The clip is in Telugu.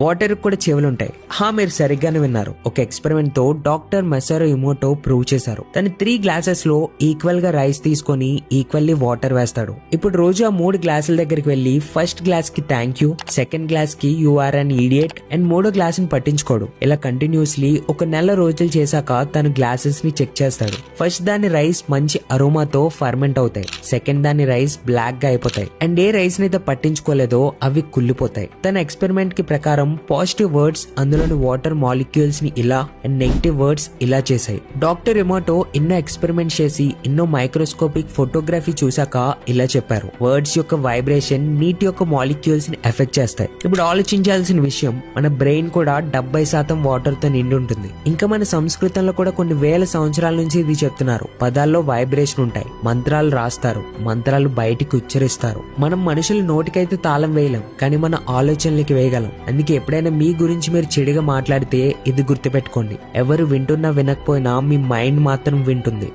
వాటర్ కూడా చెవులుంటాయి. మీరు సరిగ్గానే విన్నారు. ఒక ఎక్స్పెరిమెంట్ తో డాక్టర్ మసారో ఇమోటో ప్రూవ్ చేశారు. తను 3 గ్లాసెస్ లో ఈక్వల్ గా రైస్ తీసుకొని ఈక్వల్లీ వాటర్ వేస్తాడు. ఇప్పుడు రోజు ఆ 3 గ్లాసుల దగ్గరికి వెళ్లి ఫస్ట్ గ్లాస్ కి థ్యాంక్ యూ, సెకండ్ గ్లాస్ కి you are an idiot and మూడో గ్లాస్ ని పట్టించుకోడు. ఇలా కంటిన్యూస్లీ ఒక నెల రోజులు చేశాక తను గ్లాసెస్ ని చెక్ చేస్తాడు. ఫస్ట్ దాని రైస్ మంచి అరోమాతో ఫర్మెంట్ అవుతాయి. సెకండ్ దాని రైస్ బ్లాక్ గా అయిపోతాయి. అండ్ ఏ రైస్ ని అయితే పట్టించుకోలేదో అవి కుళ్ళిపోతాయి. తన ఎక్స్పెరిమెంట్ కి ప్రకారం పాజిటివ్ వర్డ్స్ అందులోని వాటర్ మాలిక్యూల్స్ ని ఇలా అండ్ నెగిటివ్ వర్డ్స్ ఇలా చేశాయి. డాక్టర్ ఇమోటో ఎన్నో ఎక్స్పెరిమెంట్ చేసి ఎన్నో మైక్రోస్కోపిక్ ఫోటోగ్రఫీ చూసాక ఇలా చెప్పారు. వర్డ్స్ యొక్క వైబ్రేషన్ నీటి యొక్క మాలిక్యూల్స్ ని ఎఫెక్ట్ చేస్తాయి. ఇప్పుడు ఆలోచించాల్సిన విషయం, మన బ్రెయిన్ కూడా 70% వాటర్ తో నిండి ఉంటుంది. ఇంకా మన సంస్కృతంలో కూడా కొన్ని వేల సంవత్సరాల నుంచి ఇది చెప్తున్నారు. పదాల్లో వైబ్రేషన్ ఉంటాయి. మంత్రాలు రాస్తారు, మంత్రాలు బయటికి ఉచ్చరిస్తారు. మనం మనుషుల నోటికైతే తాళం వేయలేం, కానీ మన ఆలోచనలకి వేయగలం. అందుకే ఎప్పుడైనా మీ గురించి మీరు చెడుగా మాట్లాడితే ఇది గుర్తుపెట్టుకోండి. ఎవరు వింటున్నా వినకపోయినా మీ మైండ్ మాత్రం వింటుంది.